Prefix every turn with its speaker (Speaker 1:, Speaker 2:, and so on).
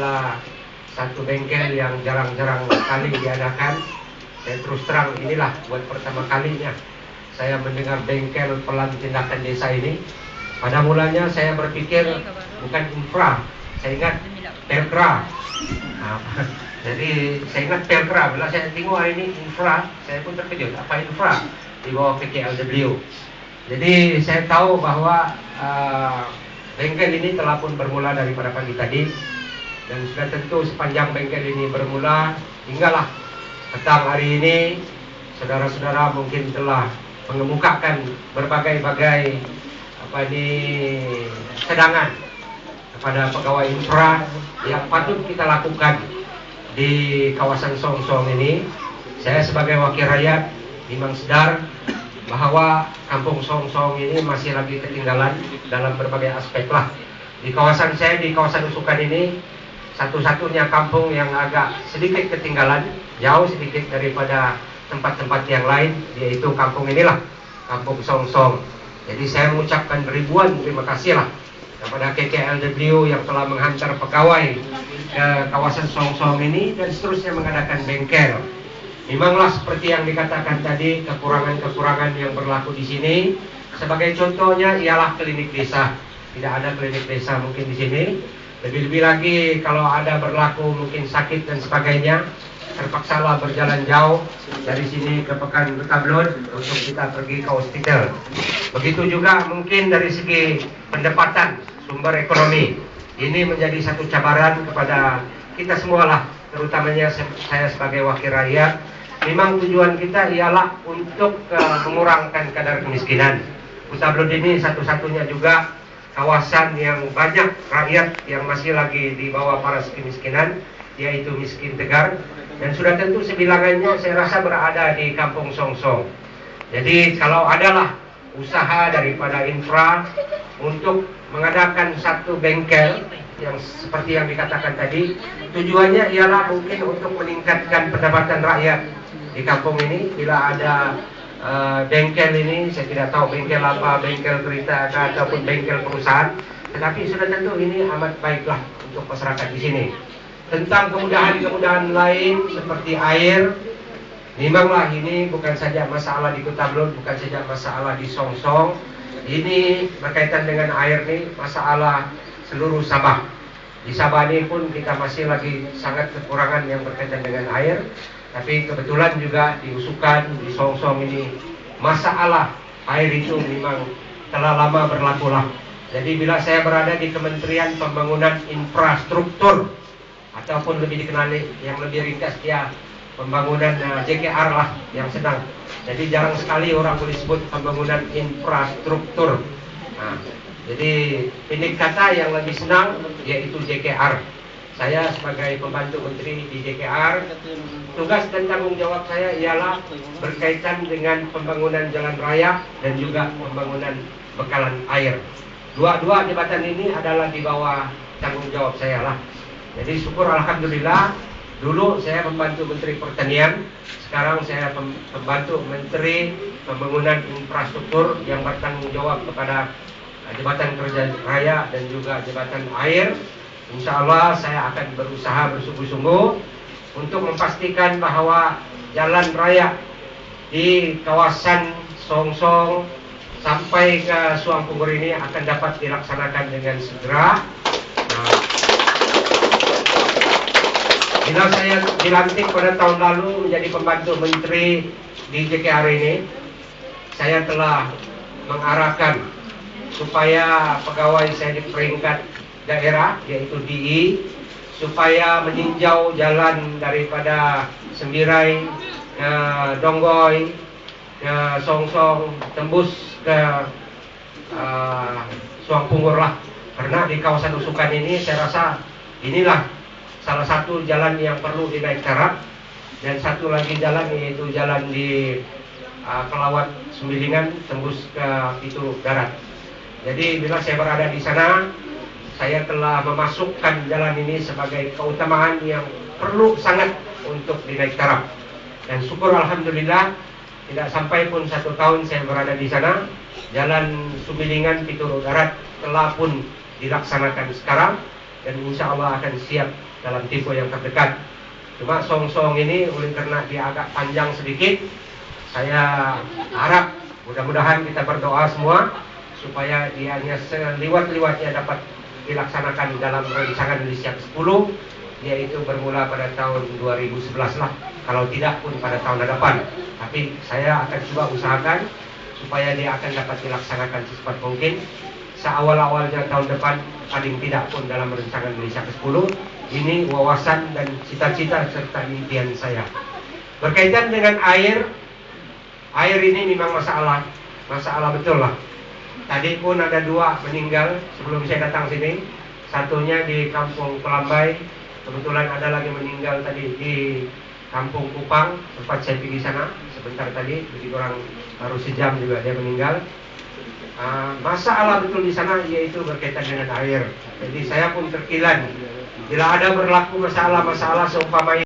Speaker 1: adalah satu bengkel yang jarang-jarang kali diadakan. Saya terus terang, inilah buat pertama kalinya saya mendengar bengkel pelan tindakan desa ini. Pada mulanya saya berpikir bukan infra, saya ingat Pelkra. Nah, jadi saya ingat Pelkra. Bila saya tengok hari ini infra, saya pun terkejut. Apa infra di bawah PKLW? Jadi saya tahu bahwa bengkel ini telah pun bermula daripada pagi tadi, dan sudah tentu sepanjang bengkel ini bermula hinggalah petang hari ini, saudara-saudara mungkin telah mengemukakan berbagai-bagai cadangan kepada pegawai infra yang patut kita lakukan di kawasan Songsong ini. Saya sebagai wakil rakyat memang sadar bahwa kampung Songsong ini masih lagi ketinggalan dalam berbagai aspek lah. Di kawasan saya, di kawasan Nusukan ini, satu-satunya kampung yang agak sedikit ketinggalan, jauh sedikit daripada tempat-tempat yang lain, yaitu kampung inilah, kampung Songsong. Jadi saya mengucapkan ribuan terima kasih lah kepada KKLW yang telah menghantar pegawai ke kawasan Songsong ini dan seterusnya mengadakan bengkel. Memanglah seperti yang dikatakan tadi, kekurangan-kekurangan yang berlaku di sini. Sebagai contohnya ialah klinik desa. Tidak ada klinik desa mungkin di sini. Lebih-lebih lagi kalau ada berlaku mungkin sakit dan sebagainya, terpaksalah berjalan jauh dari sini ke Pekanbaru untuk kita pergi ke hospital. Begitu juga mungkin dari segi pendapatan, sumber ekonomi. Ini menjadi satu cabaran kepada kita semualah, terutamanya saya sebagai wakil rakyat. Memang tujuan kita ialah untuk mengurangkan kadar kemiskinan. Pekanbaru ini satu-satunya juga kawasan yang banyak rakyat yang masih lagi di bawah paras kemiskinan, yaitu miskin tegar. Dan sudah tentu sebilangannya saya rasa berada di kampung Songsong. Jadi kalau adalah usaha daripada infra untuk mengadakan satu bengkel yang seperti yang dikatakan tadi, tujuannya ialah mungkin untuk meningkatkan pendapatan rakyat di kampung ini. Bila ada bengkel ini, saya tidak tahu bengkel apa, bengkel kereta ataupun bengkel perusahaan, tetapi sudah tentu ini amat baiklah untuk masyarakat di sini. Tentang kemudahan-kemudahan lain seperti air, memanglah ini bukan saja masalah di Pekanbaru, bukan saja masalah di Songsong. Ini berkaitan dengan air nih, masalah seluruh Sabah. Di Sabah ini pun kita masih lagi sangat kekurangan yang berkaitan dengan air. Tapi kebetulan juga di Nusukan, di Songsong ini masalah air itu memang telah lama berlaku lah. Jadi bila saya berada di Kementerian Pembangunan Infrastruktur, ataupun lebih dikenali yang lebih ringkas dia pembangunan JKR lah yang sedang. Jadi jarang sekali orang boleh sebut pembangunan infrastruktur. Nah, jadi pendek kata yang lebih senang yaitu JKR. Saya sebagai pembantu menteri di JKR, tugas dan tanggung jawab saya ialah berkaitan dengan pembangunan jalan raya dan juga pembangunan bekalan air. Dua jabatan ini adalah di bawah tanggung jawab saya lah. Jadi syukur alhamdulillah, dulu saya membantu Menteri Pertanian, sekarang saya membantu Menteri Pembangunan Infrastruktur yang bertanggung jawab kepada Jabatan Kerja Raya dan juga Jabatan Air. Insya Allah saya akan berusaha bersungguh-sungguh untuk memastikan bahwa jalan raya di kawasan Songsong sampai ke Suang Punggur ini akan dapat dilaksanakan dengan segera. Bila saya dilantik pada tahun lalu menjadi pembantu menteri di JKR ini, saya telah mengarahkan supaya pegawai saya di peringkat daerah, yaitu DI, supaya meninjau jalan daripada Sembirai ke Donggoy, ke Songsong, tembus ke Suang Punggur lah. Karena di kawasan Nusukan ini saya rasa inilah salah satu jalan yang perlu dinaik taraf, dan satu lagi jalan yaitu jalan di Kelawat Sembilingan tembus ke Pitu Darat. Jadi bila saya berada di sana, saya telah memasukkan jalan ini sebagai keutamaan yang perlu sangat untuk dinaik taraf. Dan syukur alhamdulillah, tidak sampai pun 1 tahun saya berada di sana, jalan Sembilingan Pitu Darat telah pun dilaksanakan sekarang. dan insya Allah akan siap dalam tempo yang terdekat. Cuma song-song ini oleh karena dia agak panjang sedikit, saya harap mudah-mudahan kita berdoa semua supaya dianya seliwat-liwatnya dapat dilaksanakan dalam rancangan Indonesia ke-10, yaitu bermula pada tahun 2011 lah, kalau tidak pun pada tahun depan. Tapi saya akan coba usahakan supaya dia akan dapat dilaksanakan secepat mungkin, seawal-awalnya tahun depan, paling tidak pun dalam rancangan Indonesia ke-10. Ini wawasan dan cita-cita serta impian saya. Berkaitan dengan air ini memang masalah betul lah. Tadi pun ada 2 meninggal sebelum saya datang sini. Satunya di Kampung Kelambai, kebetulan ada lagi meninggal tadi di Kampung Kupang, tempat saya pergi sana sebentar tadi, begitu orang baru sejam juga dia meninggal. Masalah betul di sana yaitu berkaitan dengan air. Jadi saya pun terkilan bila ada berlaku masalah seumpama